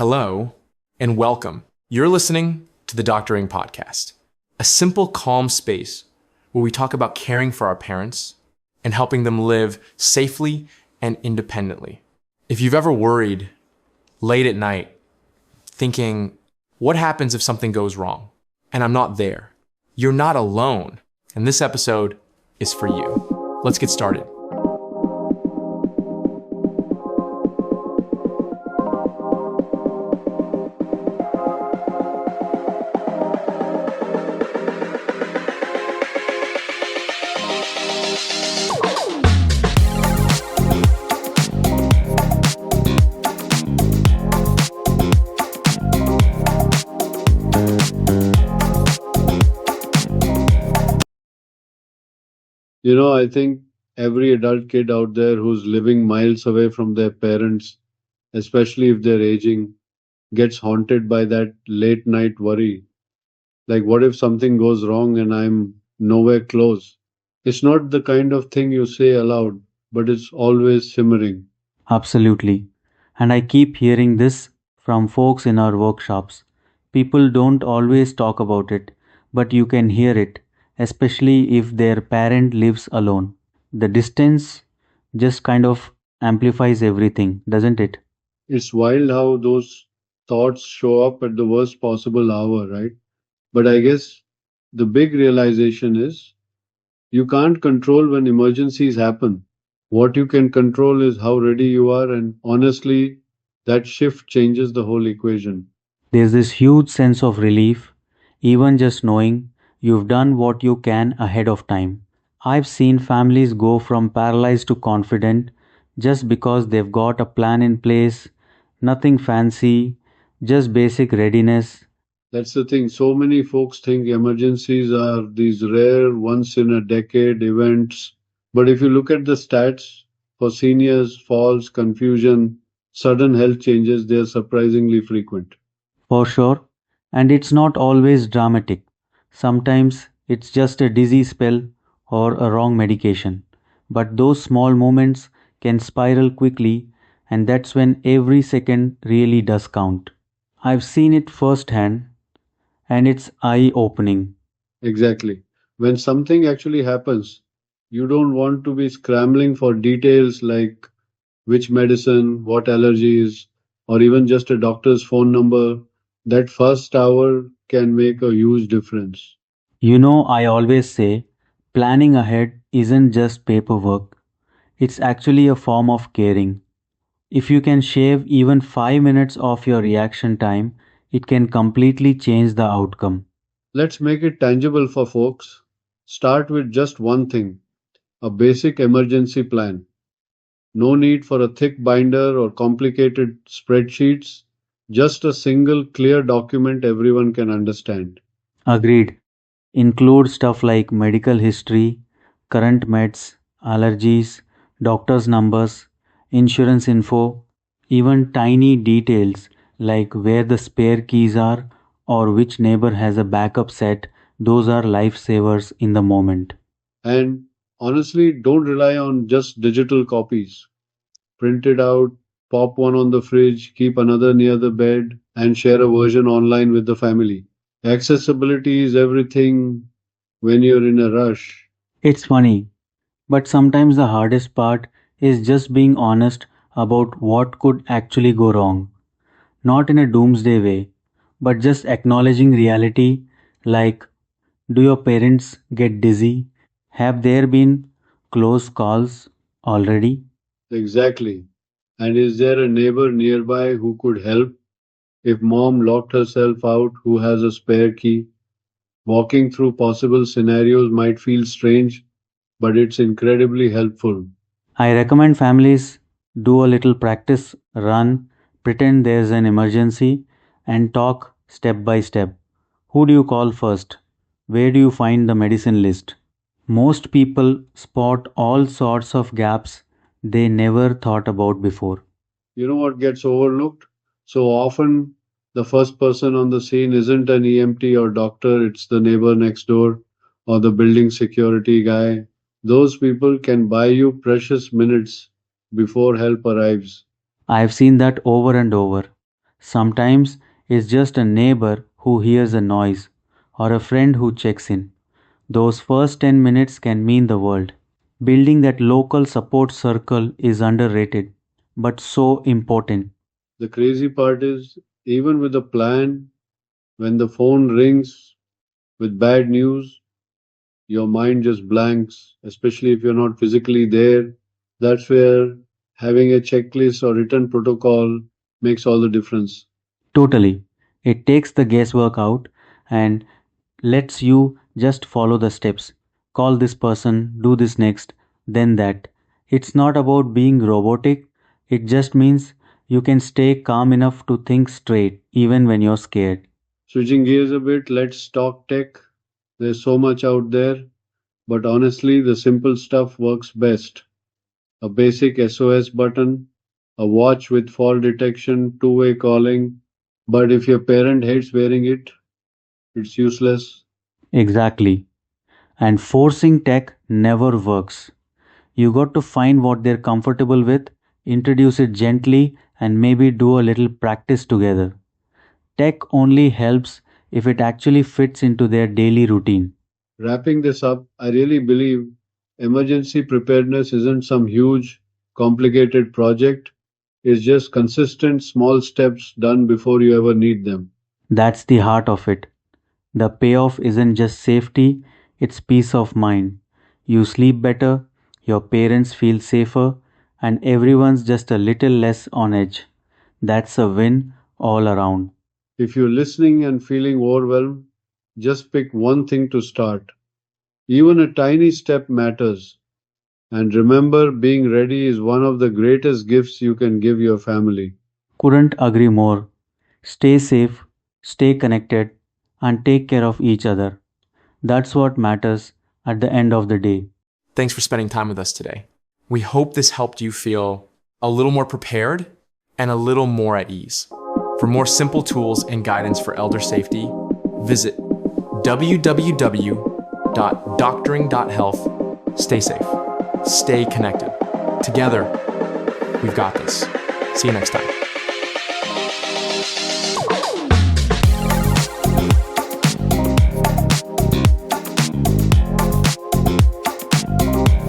Hello, and welcome. You're listening to the Doctoring Podcast, a simple, calm space where we talk about caring for our parents and helping them live safely and independently. If you've ever worried late at night, thinking, what happens if something goes wrong and I'm not there? You're not alone, and this episode is for you. Let's get started. I think every adult kid out there who's living miles away from their parents, especially if they're aging, gets haunted by that late night worry. Like, what if something goes wrong and I'm nowhere close? It's not the kind of thing you say aloud, but it's always simmering. Absolutely. And I keep hearing this from folks in our workshops. People don't always talk about it, but you can hear it, especially if their parent lives alone. The distance just kind of amplifies everything, doesn't it? It's wild how those thoughts show up at the worst possible hour, right? But I guess the big realization is you can't control when emergencies happen. What you can control is how ready you are, and honestly, that shift changes the whole equation. There's this huge sense of relief, even just knowing you've done what you can ahead of time. I've seen families go from paralyzed to confident just because they've got a plan in place, nothing fancy, just basic readiness. That's the thing. So many folks think emergencies are these rare, once in a decade events. But if you look at the stats for seniors, falls, confusion, sudden health changes, they are surprisingly frequent. For sure, and it's not always dramatic. Sometimes it's just a dizzy spell or a wrong medication. But those small moments can spiral quickly, and that's when every second really does count. I've seen it firsthand, and it's eye opening. Exactly. When something actually happens, you don't want to be scrambling for details like which medicine, what allergies, or even just a doctor's phone number. That first hour can make a huge difference. I always say planning ahead isn't just paperwork, it's actually a form of caring. If you can shave even 5 minutes of your reaction time, it can completely change the outcome. Let's make it tangible for folks. Start with just one thing, a basic emergency plan. No need for a thick binder or complicated spreadsheets, just a single clear document everyone can understand. Agreed. Include stuff like medical history, current meds, allergies, doctor's numbers, insurance info, even tiny details like where the spare keys are or which neighbor has a backup set. Those are lifesavers in the moment. And honestly, don't rely on just digital copies. Print it out, pop one on the fridge, keep another near the bed, and share a version online with the family. Accessibility is everything when you're in a rush. It's funny, but sometimes the hardest part is just being honest about what could actually go wrong. Not in a doomsday way, but just acknowledging reality like, do your parents get dizzy? Have there been close calls already? Exactly. And is there a neighbor nearby who could help? If mom locked herself out, who has a spare key? Walking through possible scenarios might feel strange, but it's incredibly helpful. I recommend families do a little practice run, pretend there's an emergency, and talk step by step. Who do you call first? Where do you find the medicine list? Most people spot all sorts of gaps they never thought about before. You know what gets overlooked? So often, the first person on the scene isn't an EMT or doctor, it's the neighbor next door or the building security guy. Those people can buy you precious minutes before help arrives. I've seen that over and over. Sometimes it's just a neighbor who hears a noise or a friend who checks in. Those first 10 minutes can mean the world. Building that local support circle is underrated, but so important. The crazy part is, even with a plan, when the phone rings with bad news, your mind just blanks, especially if you're not physically there. That's where having a checklist or written protocol makes all the difference. Totally. It takes the guesswork out and lets you just follow the steps. Call this person, do this next, then that. It's not about being robotic, it just means you can stay calm enough to think straight even when you're scared. Switching gears a bit, let's talk tech. There's so much out there, but honestly, the simple stuff works best. A basic SOS button, a watch with fall detection, two-way calling. But if your parent hates wearing it, it's useless. Exactly. And forcing tech never works. You got to find what they're comfortable with, introduce it gently, and maybe do a little practice together. Tech only helps if it actually fits into their daily routine. Wrapping this up, I really believe emergency preparedness isn't some huge, complicated project. It's just consistent small steps done before you ever need them. That's the heart of it. The payoff isn't just safety, it's peace of mind. You sleep better, your parents feel safer, and everyone's just a little less on edge. That's a win all around. If you're listening and feeling overwhelmed, just pick one thing to start. Even a tiny step matters. And remember, being ready is one of the greatest gifts you can give your family. Couldn't agree more. Stay safe, stay connected, and take care of each other. That's what matters at the end of the day. Thanks for spending time with us today. We hope this helped you feel a little more prepared and a little more at ease. For more simple tools and guidance for elder safety, visit www.doctoring.health. Stay safe. Stay connected. Together, we've got this. See you next time.